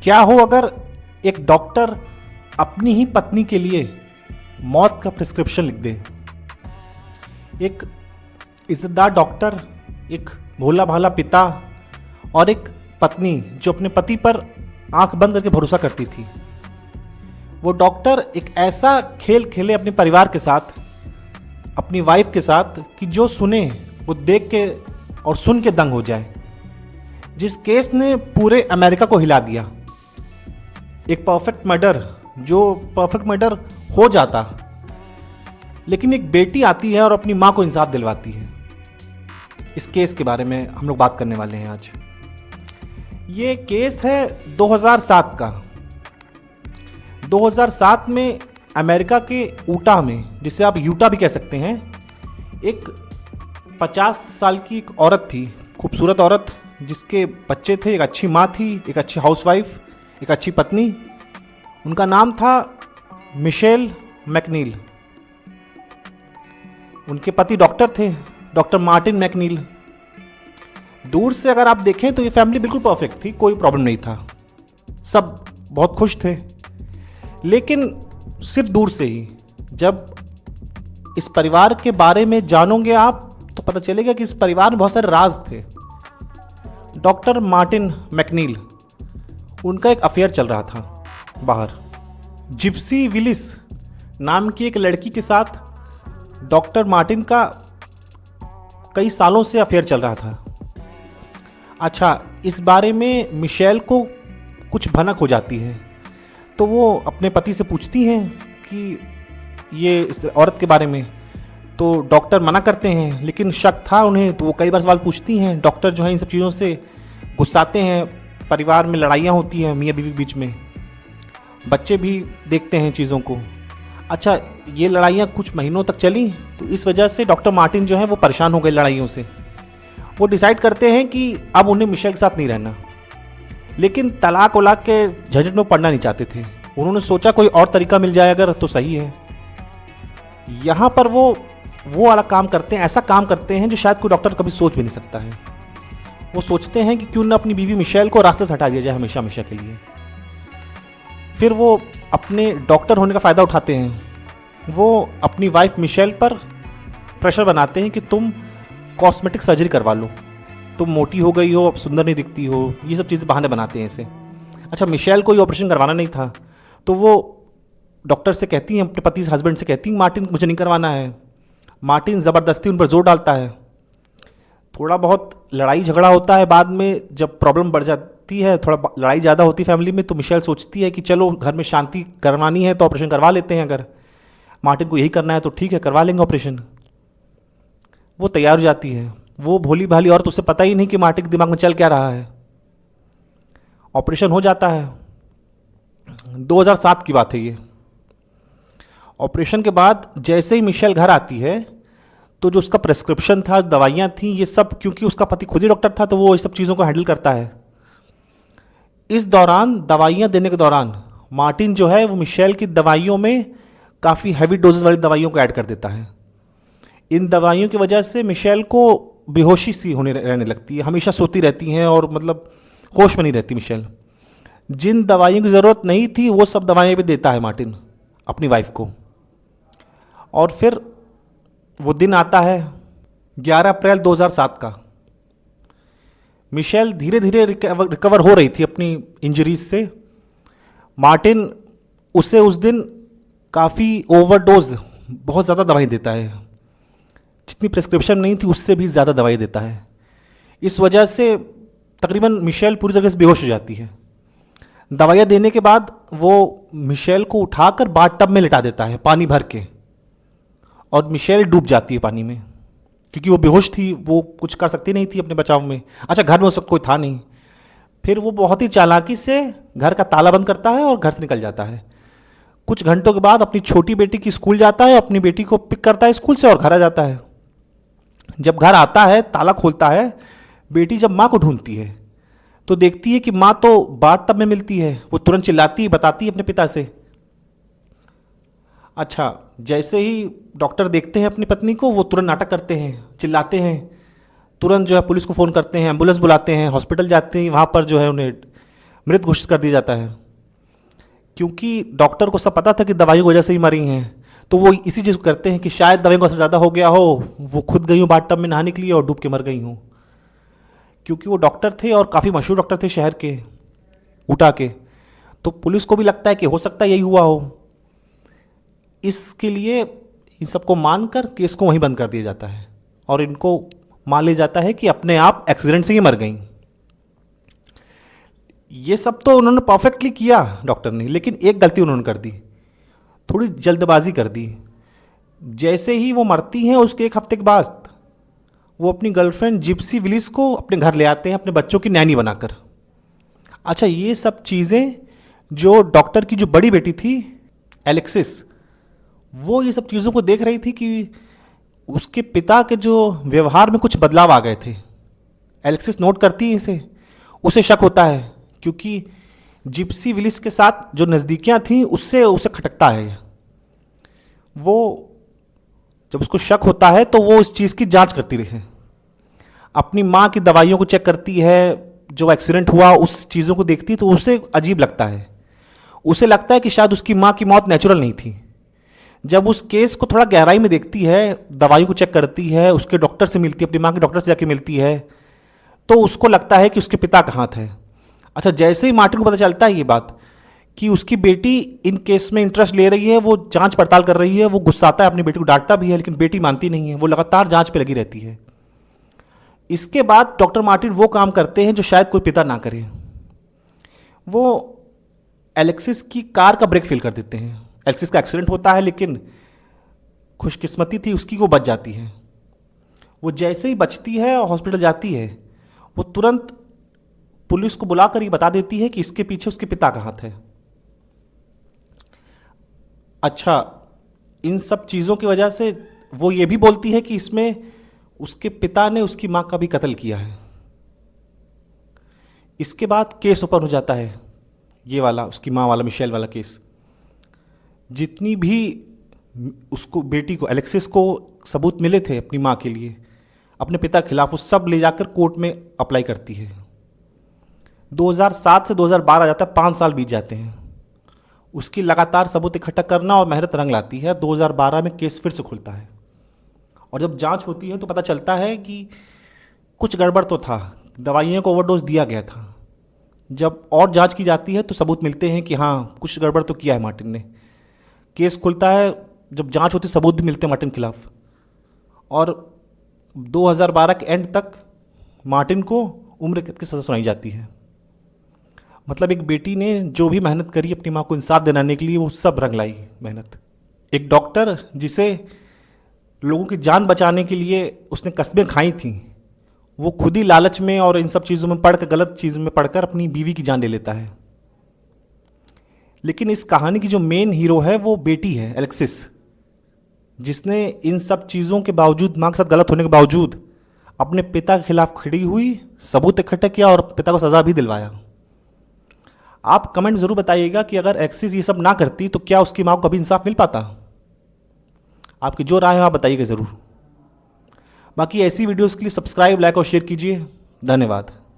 क्या हो अगर एक डॉक्टर अपनी ही पत्नी के लिए मौत का प्रिस्क्रिप्शन लिख दे। एक इज्जतदार डॉक्टर, एक भोला भाला पिता और एक पत्नी जो अपने पति पर आंख बंद करके भरोसा करती थी। वो डॉक्टर एक ऐसा खेल खेले अपने परिवार के साथ, अपनी वाइफ के साथ, कि जो सुने वो देख के और सुन के दंग हो जाए। जिस केस ने पूरे अमेरिका को हिला दिया। एक परफेक्ट मर्डर, जो परफेक्ट मर्डर हो जाता, लेकिन एक बेटी आती है और अपनी माँ को इंसाफ दिलवाती है। इस केस के बारे में हम लोग बात करने वाले हैं आज। ये केस है 2007 का। 2007 में अमेरिका के ऊटा में, जिसे आप यूटा भी कह सकते हैं, एक 50 साल की एक औरत थी, खूबसूरत औरत, जिसके बच्चे थे, एक अच्छी माँ थी, एक अच्छी हाउसवाइफ, एक अच्छी पत्नी। उनका नाम था मिशेल मैकनील। उनके पति डॉक्टर थे, डॉक्टर मार्टिन मैकनील। दूर से अगर आप देखें तो ये फैमिली बिल्कुल परफेक्ट थी, कोई प्रॉब्लम नहीं था, सब बहुत खुश थे। लेकिन सिर्फ दूर से ही, जब इस परिवार के बारे में जानोगे आप तो पता चलेगा कि इस परिवार में बहुत सारे राज थे। डॉक्टर मार्टिन मैकनील, उनका एक अफेयर चल रहा था बाहर। जिप्सी विलिस नाम की एक लड़की के साथ डॉक्टर मार्टिन का कई सालों से अफेयर चल रहा था। अच्छा, इस बारे में मिशेल को कुछ भनक हो जाती है, तो वो अपने पति से पूछती हैं कि ये इस औरत के बारे में। तो डॉक्टर मना करते हैं, लेकिन शक था उन्हें, तो वो कई बार सवाल पूछती हैं। डॉक्टर जो है इन सब चीज़ों से गुस्साते हैं। परिवार में लड़ाइयाँ होती हैं मियाँ बीवी के बीच में, बच्चे भी देखते हैं चीज़ों को। अच्छा, ये लड़ाइयाँ कुछ महीनों तक चली, तो इस वजह से डॉक्टर मार्टिन जो है वो परेशान हो गए लड़ाइयों से। वो डिसाइड करते हैं कि अब उन्हें मिशेल के साथ नहीं रहना, लेकिन तलाक वलाक के झंझट में पड़ना नहीं चाहते थे। उन्होंने सोचा कोई और तरीका मिल जाए अगर तो सही है। यहाँ पर वो वाला काम करते हैं, ऐसा काम करते हैं जो शायद कोई डॉक्टर कभी सोच भी नहीं सकता है। वो सोचते हैं कि क्यों ना अपनी बीवी मिशेल को रास्ते से हटा दिया जाए हमेशा हमेशा के लिए। फिर वो अपने डॉक्टर होने का फ़ायदा उठाते हैं। वो अपनी वाइफ मिशेल पर प्रेशर बनाते हैं कि तुम कॉस्मेटिक सर्जरी करवा लो, तुम मोटी हो गई हो, अब सुंदर नहीं दिखती हो। ये सब चीज़ें बहाने बनाते हैं इसे। अच्छा, मिशेल को ये ऑपरेशन करवाना नहीं था, तो वो डॉक्टर से कहती हैं, अपने पति हस्बैंड से कहती हैं, मार्टिन मुझे नहीं करवाना है। मार्टिन ज़बरदस्ती उन पर जोर डालता है। थोड़ा बहुत लड़ाई झगड़ा होता है। बाद में जब प्रॉब्लम बढ़ जाती है, थोड़ा लड़ाई ज़्यादा होती है फैमिली में, तो मिशेल सोचती है कि चलो घर में शांति करवानी है तो ऑपरेशन करवा लेते हैं। अगर मार्टिन को यही करना है तो ठीक है, करवा लेंगे ऑपरेशन। वो तैयार हो जाती है। वो भोली भाली औरत, उसे पता ही नहीं कि मार्टिन के दिमाग में चल क्या रहा है। ऑपरेशन हो जाता है। 2007 की बात है ये। ऑपरेशन के बाद जैसे ही मिशेल घर आती है, तो जो उसका प्रेस्क्रिप्शन था, दवाइयाँ थी, ये सब, क्योंकि उसका पति खुद ही डॉक्टर था तो वो इस सब चीज़ों को हैंडल करता है। इस दौरान, दवाइयाँ देने के दौरान, मार्टिन जो है वो मिशेल की दवाइयों में काफ़ी हैवी डोजेस वाली दवाइयों को ऐड कर देता है। इन दवाइयों की वजह से मिशेल को बेहोशी सी होने रहने लगती है, हमेशा सोती रहती हैं और मतलब होश में नहीं रहती मिशेल। जिन दवाइयों की ज़रूरत नहीं थी वो सब दवाइयाँ भी देता है मार्टिन अपनी वाइफ को। और फिर वो दिन आता है 11 अप्रैल 2007 का। मिशेल धीरे धीरे रिकवर हो रही थी अपनी इंजरीज से। मार्टिन उसे उस दिन काफ़ी ओवरडोज, बहुत ज़्यादा दवाई देता है। जितनी प्रिस्क्रिप्शन नहीं थी उससे भी ज़्यादा दवाई देता है। इस वजह से तकरीबन मिशेल पूरी तरह से बेहोश हो जाती है। दवाइयाँ देने के बाद वो मिशेल को उठाकर बाथटब में लिटा देता है पानी भर के, और मिशेल डूब जाती है पानी में, क्योंकि वो बेहोश थी, वो कुछ कर सकती नहीं थी अपने बचाव में। अच्छा, घर में उसका कोई था नहीं। फिर वो बहुत ही चालाकी से घर का ताला बंद करता है और घर से निकल जाता है। कुछ घंटों के बाद अपनी छोटी बेटी की स्कूल जाता है, अपनी बेटी को पिक करता है स्कूल से और घर आ जाता है। जब घर आता है, ताला खोलता है, बेटी जब माँ को ढूंढती है तो देखती है कि माँ तो बाथटब में मिलती है। वो तुरंत चिल्लाती है, बताती है अपने पिता से। अच्छा, जैसे ही डॉक्टर देखते हैं अपनी पत्नी को, वो तुरंत नाटक करते हैं, चिल्लाते हैं, तुरंत जो है पुलिस को फ़ोन करते हैं, एम्बुलेंस बुलाते हैं, हॉस्पिटल जाते हैं। वहाँ पर जो है उन्हें मृत घोषित कर दिया जाता है, क्योंकि डॉक्टर को सब पता था कि दवाई की वजह से ही मरी हैं। तो वो इसी चीज़ को करते हैं कि शायद दवाई का असर ज़्यादा हो गया हो, वो खुद गई हो बाथ टब में नहाने के लिए और डूब के मर गई हूँ। क्योंकि वो डॉक्टर थे और काफ़ी मशहूर डॉक्टर थे शहर के, उटा के, तो पुलिस को भी लगता है कि हो सकता है यही हुआ हो। इसके लिए इन सबको मानकर केस को वहीं बंद कर दिया जाता है और इनको मान लिया जाता है कि अपने आप एक्सीडेंट से ही मर गई। ये सब तो उन्होंने परफेक्टली किया डॉक्टर ने, लेकिन एक गलती उन्होंने कर दी, थोड़ी जल्दबाजी कर दी। जैसे ही वो मरती हैं उसके एक हफ्ते के बाद वो अपनी गर्लफ्रेंड जिप्सी विलिस को अपने घर ले आते हैं, अपने बच्चों की नैनी बनाकर। अच्छा, ये सब चीज़ें जो डॉक्टर की जो बड़ी बेटी थी एलेक्सिस, वो ये सब चीज़ों को देख रही थी कि उसके पिता के जो व्यवहार में कुछ बदलाव आ गए थे। एलेक्सिस नोट करती है इसे, उसे शक होता है क्योंकि जिप्सी विलिस के साथ जो नज़दीकियाँ थीं उससे उसे खटकता है। वो जब उसको शक होता है तो वो इस चीज़ की जांच करती रही, अपनी माँ की दवाइयों को चेक करती है, जो एक्सीडेंट हुआ उस चीज़ों को देखती है तो उसे अजीब लगता है। उसे लगता है कि शायद उसकी माँ की मौत नेचुरल नहीं थी। जब उस केस को थोड़ा गहराई में देखती है, दवाइयों को चेक करती है, उसके डॉक्टर से मिलती है, अपनी माँ के डॉक्टर से जाके मिलती है, तो उसको लगता है कि उसके पिता कहाँ थे। अच्छा, जैसे ही मार्टिन को पता चलता है ये बात कि उसकी बेटी इन केस में इंटरेस्ट ले रही है, वो जांच पड़ताल कर रही है, वो गुस्साता है, अपनी बेटी को डांटता भी है, लेकिन बेटी मानती नहीं है, वो लगातार जांच पे लगी रहती है। इसके बाद डॉक्टर मार्टिन वो काम करते हैं जो शायद कोई पिता ना करे। वो एलेक्सिस की कार का ब्रेक फेल कर देते हैं। एलेक्सिस का एक्सीडेंट होता है, लेकिन खुशकिस्मती थी उसकी, वो बच जाती है। वो जैसे ही बचती है और हॉस्पिटल जाती है, वो तुरंत पुलिस को बुलाकर ये बता देती है कि इसके पीछे उसके पिता का हाथ है। अच्छा, इन सब चीज़ों की वजह से वो ये भी बोलती है कि इसमें उसके पिता ने उसकी माँ का भी कत्ल किया है। इसके बाद केस ओपन हो जाता है, ये वाला उसकी माँ वाला, मिशेल वाला केस। जितनी भी उसको बेटी को, एलेक्सिस को सबूत मिले थे अपनी माँ के लिए, अपने पिता के खिलाफ, वो सब ले जाकर कोर्ट में अप्लाई करती है। 2007 से 2012 आ जाता है, 5 साल बीत जाते हैं। उसकी लगातार सबूत इकट्ठा करना और मेहनत रंग लाती है। 2012 में केस फिर से खुलता है और जब जांच होती है तो पता चलता है कि कुछ गड़बड़ तो था, दवाइयों को ओवरडोज दिया गया था। जब और जांच की जाती है तो सबूत मिलते हैं कि हाँ, कुछ गड़बड़ तो किया है मार्टिन ने। केस खुलता है, जब जांच होती है सबूत भी मिलते हैं मार्टिन के खिलाफ, और 2012 के एंड तक मार्टिन को उम्र कैद की सज़ा सुनाई जाती है। मतलब एक बेटी ने जो भी मेहनत करी अपनी माँ को इंसाफ दिलाने के लिए, वो सब रंग लाई मेहनत। एक डॉक्टर जिसे लोगों की जान बचाने के लिए उसने कस्में खाई थी, वो खुद ही लालच में और इन सब चीज़ों में पढ़कर, गलत चीज़ में पढ़कर अपनी बीवी की जान ले लेता है। लेकिन इस कहानी की जो मेन हीरो है वो बेटी है एलेक्सिस, जिसने इन सब चीज़ों के बावजूद, माँ के साथ गलत होने के बावजूद, अपने पिता के खिलाफ खड़ी हुई, सबूत इकट्ठा किया और पिता को सज़ा भी दिलवाया। आप कमेंट ज़रूर बताइएगा कि अगर एलेक्सिस ये सब ना करती तो क्या उसकी माँ को कभी इंसाफ मिल पाता। आपकी जो राय है आप बताइएगा ज़रूर। बाकी ऐसी वीडियोज़ के लिए सब्सक्राइब, लाइक और शेयर कीजिए। धन्यवाद।